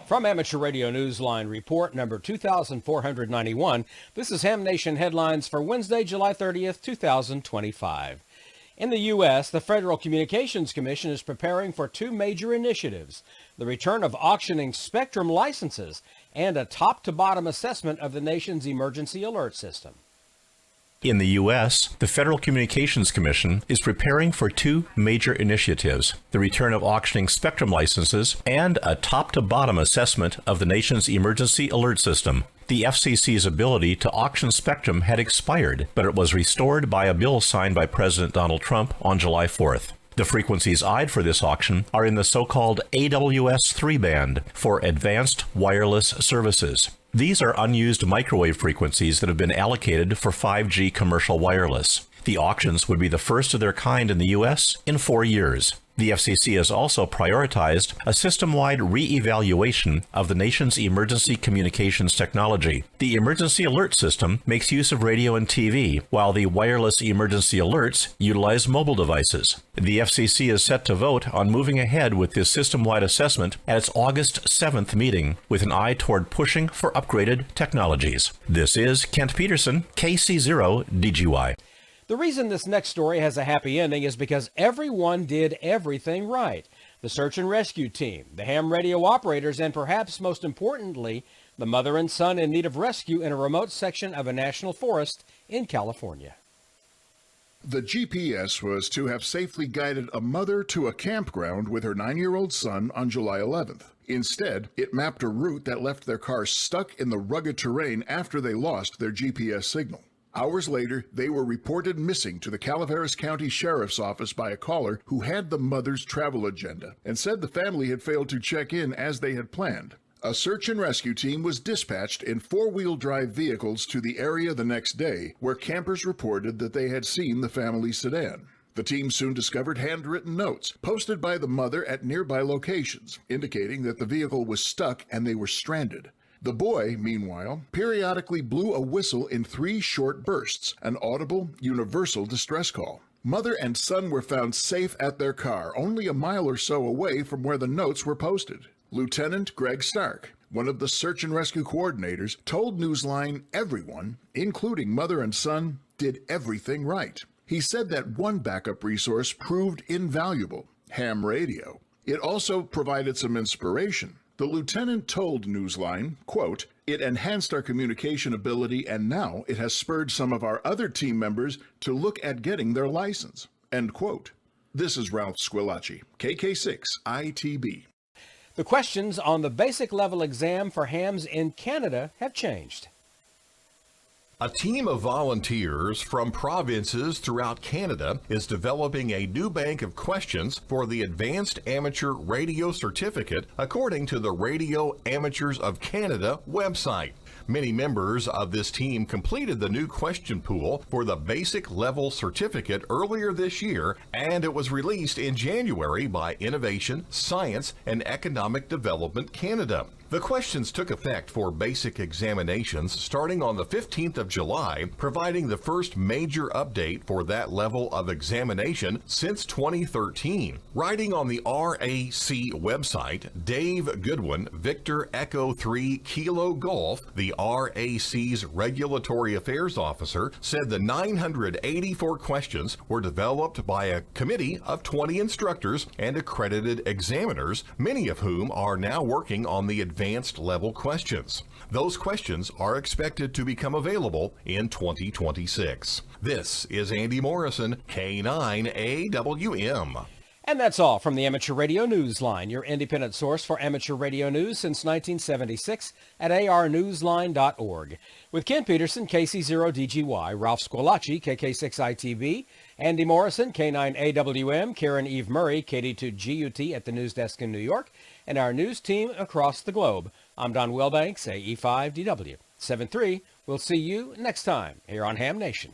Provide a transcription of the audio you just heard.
From Amateur Radio Newsline Report number 2491, this is Ham Nation headlines for Wednesday, July 30th, 2025. In the U.S., the Federal Communications Commission is preparing for two major initiatives: the return of auctioning spectrum licenses and a top-to-bottom assessment of the nation's emergency alert system. In the U.S., the Federal Communications Commission is preparing for two major initiatives: the return of auctioning spectrum licenses and a top-to-bottom assessment of the nation's emergency alert system. The FCC's ability to auction spectrum had expired, but it was restored by a bill signed by President Donald Trump on July 4th. The frequencies eyed for this auction are in the so-called AWS-3 band for Advanced Wireless Services. These are unused microwave frequencies that have been allocated for 5G commercial wireless. The auctions would be the first of their kind in the U.S. in 4 years. The FCC has also prioritized a system-wide re-evaluation of the nation's emergency communications technology. The emergency alert system makes use of radio and TV, while the wireless emergency alerts utilize mobile devices. The FCC is set to vote on moving ahead with this system-wide assessment at its August 7th meeting, with an eye toward pushing for upgraded technologies. This is Kent Peterson, KC0DGY. The reason this next story has a happy ending is because everyone did everything right. The search and rescue team, the ham radio operators, and perhaps most importantly, the mother and son in need of rescue in a remote section of a national forest in California. The GPS was to have safely guided a mother to a campground with her 9-year-old son on July 11th. Instead, it mapped a route that left their car stuck in the rugged terrain after they lost their GPS signal. Hours later, they were reported missing to the Calaveras County Sheriff's Office by a caller who had the mother's travel agenda and said the family had failed to check in as they had planned. A search and rescue team was dispatched in 4-wheel drive vehicles to the area the next day, where campers reported that they had seen the family sedan. The team soon discovered handwritten notes posted by the mother at nearby locations, indicating that the vehicle was stuck and they were stranded. The boy, meanwhile, periodically blew a whistle in 3 short bursts, an audible, universal distress call. Mother and son were found safe at their car, only a mile or so away from where the notes were posted. Lieutenant Greg Stark, one of the search and rescue coordinators, told Newsline everyone, including mother and son, did everything right. He said that one backup resource proved invaluable: ham radio. It also provided some inspiration. The lieutenant told Newsline, quote, "It enhanced our communication ability, and now it has spurred some of our other team members to look at getting their license," end quote. This is Ralph Squillace, KK6ITB. The questions on the basic level exam for hams in Canada have changed. A team of volunteers from provinces throughout Canada is developing a new bank of questions for the Advanced Amateur Radio Certificate, according to the Radio Amateurs of Canada website. Many members of this team completed the new question pool for the basic level certificate earlier this year, and it was released in January by Innovation, Science, and Economic Development Canada. The questions took effect for basic examinations starting on the 15th of July, providing the first major update for that level of examination since 2013. Writing on the RAC website, Dave Goodwin, Victor Echo 3 Kilo Golf, the RAC's Regulatory Affairs Officer, said the 984 questions were developed by a committee of 20 instructors and accredited examiners, many of whom are now working on the advanced level questions. Those questions are expected to become available in 2026. This is Andy Morrison, K9AWM. And that's all from the Amateur Radio Newsline, your independent source for amateur radio news since 1976 at arnewsline.org. With Ken Peterson, KC0DGY, Ralph Squillace, KK6ITB, Andy Morrison, K9AWM, Karen Eve Murray, KD2GUT at the news desk in New York, and our news team across the globe. I'm Don Wilbanks, AE5DW. 7-3. We'll see you next time here on Ham Nation.